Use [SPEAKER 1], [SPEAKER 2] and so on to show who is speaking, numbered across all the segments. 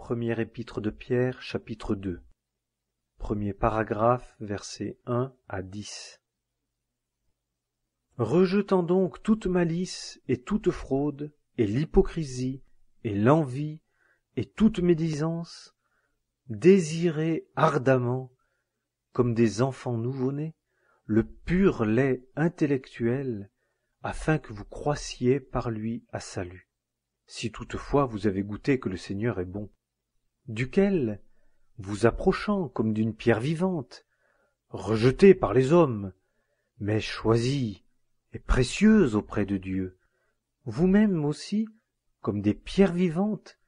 [SPEAKER 1] Première épître de Pierre, chapitre 2. Premier paragraphe, versets 1 à 10. Rejetant donc toute malice et toute fraude, et l'hypocrisie, et l'envie, et toute médisance, désirez ardemment, comme des enfants nouveau-nés, le pur lait intellectuel, afin que vous croissiez par lui à salut, si toutefois vous avez goûté que le Seigneur est bon, duquel, vous approchant comme d'une pierre vivante, rejetée par les hommes, mais choisie et précieuse auprès de Dieu, vous-même aussi, comme des pierres vivantes,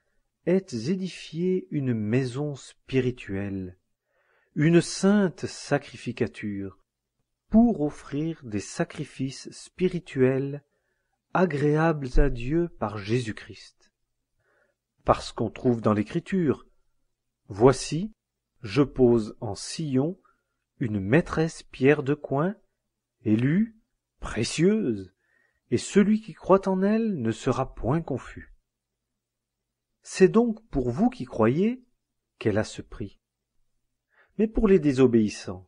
[SPEAKER 1] êtes édifiés une maison spirituelle, une sainte sacrificature, pour offrir des sacrifices spirituels agréables à Dieu par Jésus-Christ. Parce qu'on trouve dans l'Écriture, « Voici, je pose en Sion une maîtresse pierre de coin, élue, précieuse, et celui qui croit en elle ne sera point confus. » C'est donc pour vous qui croyez qu'elle a ce prix. Mais pour les désobéissants,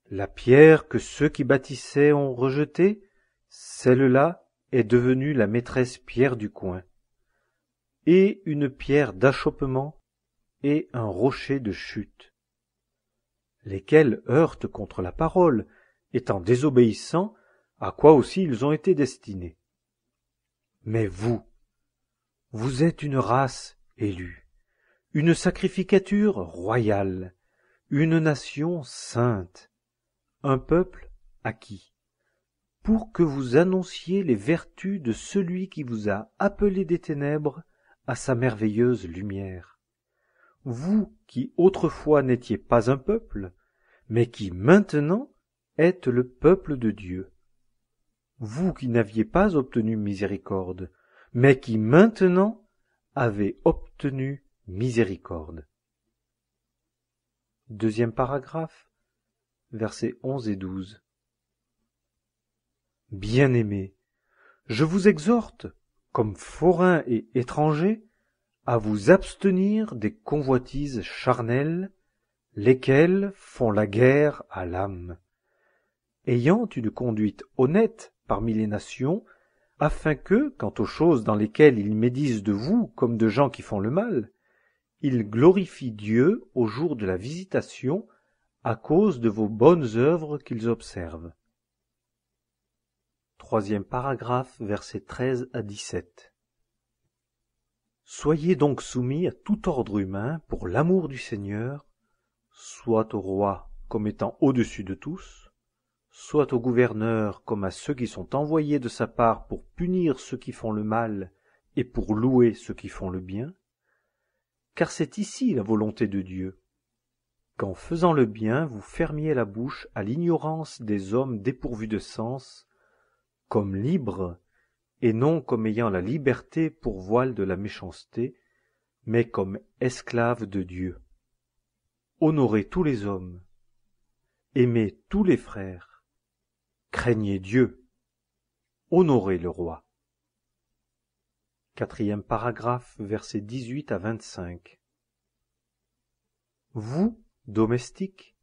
[SPEAKER 1] la pierre que ceux qui bâtissaient ont rejetée, celle-là est devenue la maîtresse pierre du coin, et une pierre d'achoppement et un rocher de chute, lesquels heurtent contre la parole, étant désobéissants, à quoi aussi ils ont été destinés. Mais vous êtes une race élue, une sacrificature royale, une nation sainte, un peuple acquis, pour que vous annonciez les vertus de celui qui vous a appelé des ténèbres à sa merveilleuse lumière. Vous qui autrefois n'étiez pas un peuple, mais qui maintenant êtes le peuple de Dieu. Vous qui n'aviez pas obtenu miséricorde, mais qui maintenant avez obtenu miséricorde. Deuxième paragraphe, versets 11 et 12. Bien-aimés, je vous exhorte, comme forains et étrangers, à vous abstenir des convoitises charnelles, lesquelles font la guerre à l'âme, ayant une conduite honnête parmi les nations, afin que, quant aux choses dans lesquelles ils médisent de vous comme de gens qui font le mal, ils glorifient Dieu au jour de la visitation à cause de vos bonnes œuvres qu'ils observent. Troisième paragraphe, versets 13 à 17. Soyez donc soumis à tout ordre humain pour l'amour du Seigneur, soit au roi comme étant au-dessus de tous, soit aux gouverneurs comme à ceux qui sont envoyés de sa part pour punir ceux qui font le mal et pour louer ceux qui font le bien, car c'est ici la volonté de Dieu, qu'en faisant le bien vous fermiez la bouche à l'ignorance des hommes dépourvus de sens, comme libres, et non comme ayant la liberté pour voile de la méchanceté, mais comme esclaves de Dieu. Honorez tous les hommes, aimez tous les frères, craignez Dieu, honorez le roi. Quatrième paragraphe, versets 18 à 25. Vous, domestiques,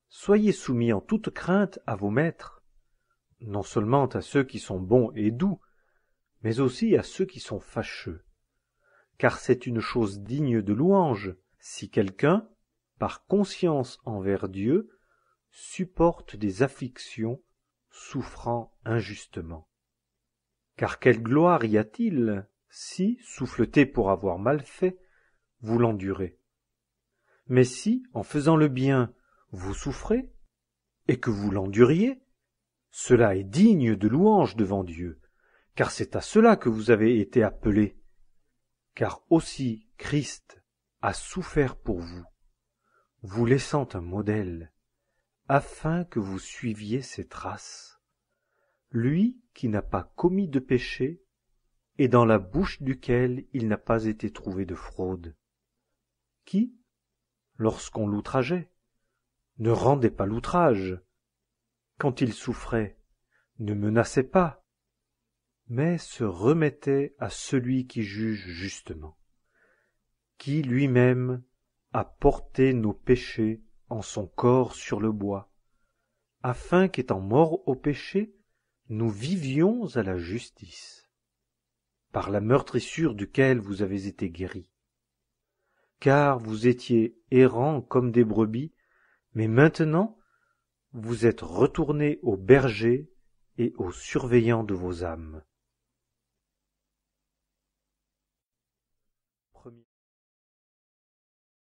[SPEAKER 1] soyez soumis en toute crainte à vos maîtres, non seulement à ceux qui sont bons et doux, mais aussi à ceux qui sont fâcheux, car c'est une chose digne de louange si quelqu'un, par conscience envers Dieu, supporte des afflictions, souffrant injustement. Car quelle gloire y a-t-il si, souffleté pour avoir mal fait, vous l'endurez? Mais si, en faisant le bien, vous souffrez, et que vous l'enduriez, cela est digne de louange devant Dieu, car c'est à cela que vous avez été appelés. Car aussi Christ a souffert pour vous, vous laissant un modèle, afin que vous suiviez ses traces. Lui qui n'a pas commis de péché, et dans la bouche duquel il n'a pas été trouvé de fraude. Qui, lorsqu'on l'outrageait, ne rendait pas l'outrage, quand il souffrait, ne menaçait pas, mais se remettait à celui qui juge justement, qui lui-même a porté nos péchés en son corps sur le bois, afin qu'étant morts au péché, nous vivions à la justice, par la meurtrissure duquel vous avez été guéris. Car vous étiez errants comme des brebis, mais maintenant vous êtes retournés au berger et au surveillant de vos âmes.